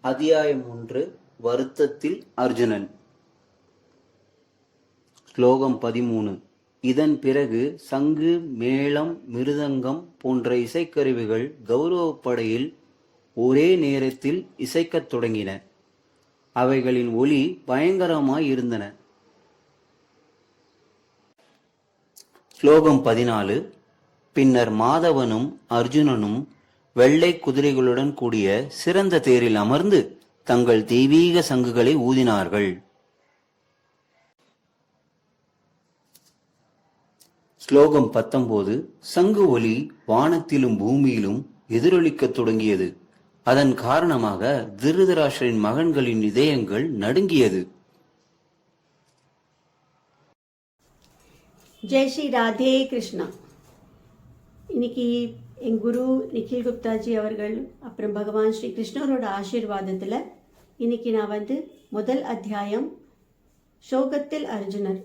அத்தியாயம் 1 வருத்தத்தில் அர்ஜுனன். ஸ்லோகம் 13. இதன் பிறகு சங்கு, மேளம், மிருதங்கம் போன்ற இசைக்கருவிகள் கௌரவப்படையில் ஒரே நேரத்தில் இசைக்கத் தொடங்கின. அவைகளின் ஒலி பயங்கரமாய் இருந்தன. ஸ்லோகம் 14. பின்னர் மாதவனும் அர்ஜுனனும் வெள்ளை குதிரைகளுடன் கூடிய சிறந்த தேரில் அமர்ந்து தங்கள் தெய்வீக சங்குகளை ஊதினார்கள். ஸ்லோகம் 19. சங்கு ஒலி வானத்திலும் பூமியிலும் எதிரொலிக்கத் தொடங்கியது. அதன் காரணமாக திருதராஷ்டிரரின் மகன்களின் இதயங்கள் நடுங்கியது. ஜெய் ஸ்ரீ ராதே கிருஷ்ணா. இன்னைக்கு என் குரு நிக்கில் குப்தாஜி அவர்கள் அப்புறம் பகவான் ஸ்ரீ கிருஷ்ணரோட ஆசீர்வாதத்தில் இன்னைக்கு நான் முதல் அத்தியாயம் ஸ்லோகத்தில் அர்ஜுனர்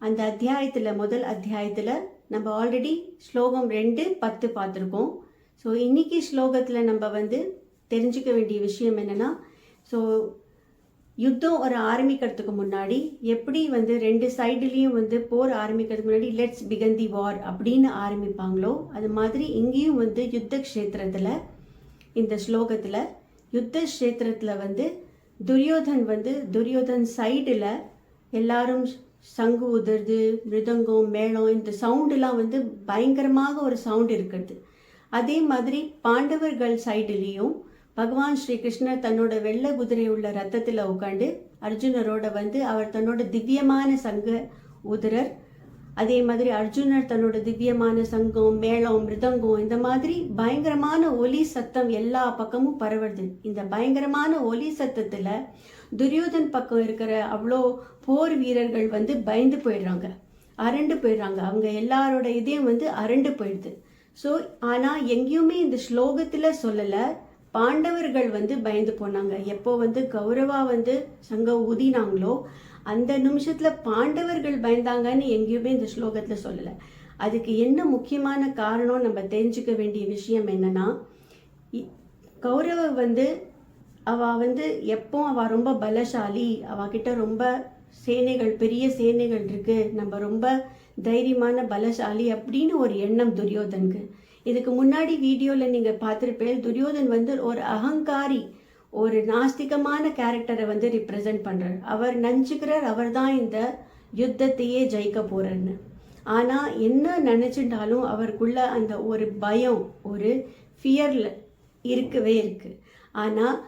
அந்த அத்தியாயத்தில் முதல் அத்தியாயத்தில் நம்ம ஆல்ரெடி ஸ்லோகம் 2:10 பார்த்துருக்கோம். ஸோ இன்னைக்கு ஸ்லோகத்தில் நம்ம தெரிஞ்சுக்க வேண்டிய விஷயம் என்னென்னா, ஸோ யுத்தம் ஒரு ஆரம்பிக்கிறதுக்கு முன்னாடி எப்படி ரெண்டு சைடுலேயும் போர் ஆரம்பிக்கிறதுக்கு முன்னாடி லெட்ஸ் பிகன் தி வார் அப்படின்னு ஆரம்பிப்பாங்களோ அது மாதிரி இங்கேயும் யுத்த க்ஷேத்திரத்தில் இந்த ஸ்லோகத்தில் யுத்த க்ஷேத்திரத்தில் துரியோதன் சைடில் எல்லாரும் சங்கு உதறது, மிருதங்கம், மேளம், இந்த சவுண்டெலாம் பயங்கரமாக ஒரு சவுண்ட் இருக்கிறது. அதே மாதிரி பாண்டவர்கள் சைடுலேயும் பகவான் ஸ்ரீ கிருஷ்ணர் தன்னோட வெள்ளை குதிரை உள்ள ரத்தத்தில் உட்காந்து அர்ஜுனரோட அவர் தன்னோட திவ்யமான சங்க உதிரர். அதே மாதிரி அர்ஜுனர் தன்னோட திவ்யமான சங்கம், மேளம், மிருதங்கம், இந்த மாதிரி பயங்கரமான ஒலி சத்தம் எல்லா பக்கமும் பரவுது. இந்த பயங்கரமான ஒலி சத்தத்தில் துரியோதன் பக்கம் இருக்கிற அவ்வளோ போர் வீரர்கள் பயந்து போயிடுறாங்க, அரண்டு போயிடுறாங்க. அவங்க எல்லாரோட இதயம் அரண்டு போயிடுது. ஸோ ஆனால் எங்கேயுமே இந்த ஸ்லோகத்தில் சொல்லலை பாண்டவர்கள் பயந்து போனாங்க. எப்போ கௌரவா சங்க ஊதினாங்களோ அந்த நிமிஷத்தில் பாண்டவர்கள் பயந்தாங்கன்னு எங்கேயுமே இந்த ஸ்லோகத்தில் சொல்லலை. அதுக்கு என்ன முக்கியமான காரணம் நம்ம தெரிஞ்சுக்க வேண்டிய விஷயம் என்னன்னா, கௌரவ அவ எப்போ அவ ரொம்ப பலசாலி, அவகிட்ட ரொம்ப சேனைகள், பெரிய சேனைகள் இருக்கு, நம்ம ரொம்ப தைரியமான பலசாலி அப்படின்னு ஒரு எண்ணம் துரியோதனுக்கு. இதுக்கு முன்னாடி வீடியோவில் நீங்கள் பார்த்துருப்பேன், துரியோதன் ஒரு அகங்காரி, ஒரு நாஸ்திகமான கேரக்டரை ரிப்ரசன்ட் பண்ணுறார். அவர் நினச்சிக்கிறார் அவர் தான் இந்த யுத்தத்தையே ஜெயிக்க போகிறார்னு. ஆனால் என்ன நினச்சிட்டாலும் அவருக்குள்ள அந்த ஒரு பயம், ஒரு ஃபியரில் இருக்கவே இருக்கு. ஆனால்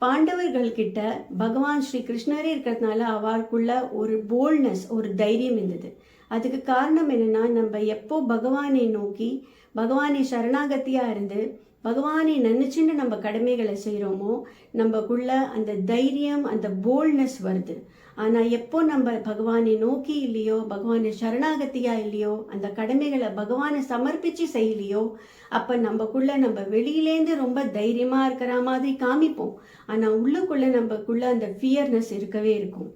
பாண்டவர்கள்கிட்ட பகவான் ஸ்ரீ கிருஷ்ணரே இருக்கிறதுனால அவருக்குள்ள ஒரு போல்ட்னஸ், ஒரு தைரியம் இருந்தது. அதுக்கு காரணம் என்னென்னா, நம்ம எப்போ பகவானை நோக்கி பகவானை சரணாகத்தியாக இருந்து பகவானை நினச்சின்னு நம்ம கடமைகளை செய்கிறோமோ நம்மக்குள்ள அந்த தைரியம், அந்த போல்ட்னஸ் வருது. ஆனால் எப்போ நம்ம பகவானை நோக்கி இல்லையோ, பகவானை சரணாகத்தியாக இல்லையோ, அந்த கடமைகளை பகவானை சமர்ப்பித்து செய்யலையோ, அப்போ நம்ம வெளியிலேருந்து ரொம்ப தைரியமாக இருக்கிற மாதிரி காமிப்போம். ஆனால் உள்ளுக்குள்ளே நம்மக்குள்ள அந்த ஃபியர்னஸ் இருக்கவே இருக்கும்.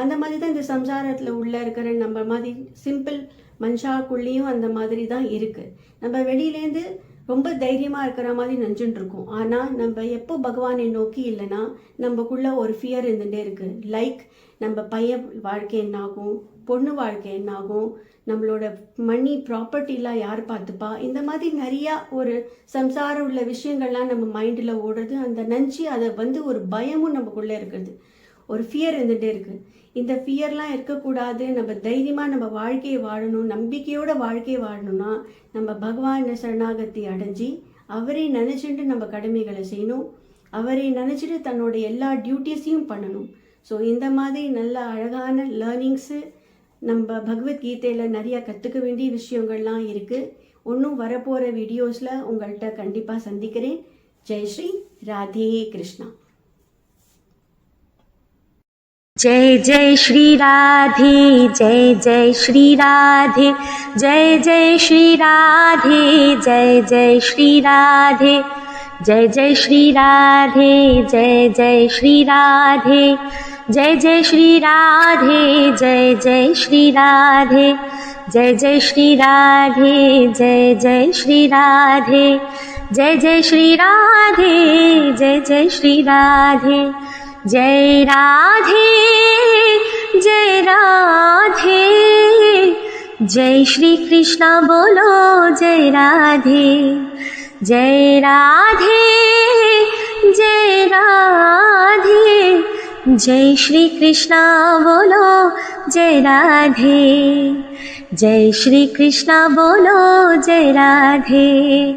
அந்த மாதிரி தான் இந்த சம்சாரத்தில் உள்ளே இருக்கிற நம்ம மாதிரி சிம்பிள் மனுஷாக்குள்ளேயும் அந்த மாதிரி தான் இருக்குது. நம்ம வெளியிலேருந்து ரொம்ப தைரியமாக இருக்கிற மாதிரி நினச்சிட்டு இருக்கோம். ஆனால் நம்ம எப்போ பகவானை நோக்கி இல்லைன்னா நம்மக்குள்ள ஒரு ஃபியர் இருந்துகிட்டே இருக்குது. லைக் நம்ம பையன் வாழ்க்கை என்னாகும், பொண்ணு வாழ்க்கை என்னாகும், நம்மளோட மணி ப்ராப்பர்ட்டிலாம் யார் பார்த்துப்பா, இந்த மாதிரி நிறையா ஒரு சம்சாரம் உள்ள விஷயங்கள்லாம் நம்ம மைண்டில் ஓடுறது. அந்த நினச்சி அதை ஒரு பயமும் நமக்குள்ளே இருக்குது, ஒரு ஃபியர் இருந்துகிட்டே இருக்குது. இந்த ஃபியர்லாம் இருக்கக்கூடாது. நம்ம தைரியமாக நம்ம வாழ்க்கையை வாழணும், நம்பிக்கையோட வாழ்க்கையை வாழணும்னா நம்ம பகவானை சரணாகத்தி அடைஞ்சி அவரை நினச்சிட்டு நம்ம கடமைகளை செய்யணும், அவரை நினச்சிட்டு தன்னோட எல்லா டியூட்டிஸையும் பண்ணணும். ஸோ இந்த மாதிரி நல்ல அழகான லேர்னிங்ஸு நம்ம பகவத்கீதையில் நிறையா கற்றுக்க வேண்டிய விஷயங்கள்லாம் இருக்குது. ஒன்றும் வரப்போகிற வீடியோஸில் உங்கள்கிட்ட கண்டிப்பாக சந்திக்கிறேன். ஜெய் ஸ்ரீ ராதே கிருஷ்ணா. जय जय श्री राधे, जय जय श्री राधे, जय जय श्री राधे, जय जय श्री राधे, जय जय श्री राधे, जय जय श्री राधे, जय जय श्री राधे, जय जय श्री राधे, जय जय श्री राधे, जय जय श्री राधे, जय जय श्री राधे, जय जय श्री राधे, जय राधे, जय राधे, जय श्री कृष्ण बोलो जय राधे, जय राधे, जय राधे, जय श्री कृष्ण बोलो जय राधे, जय श्री कृष्ण बोलो जय राधे,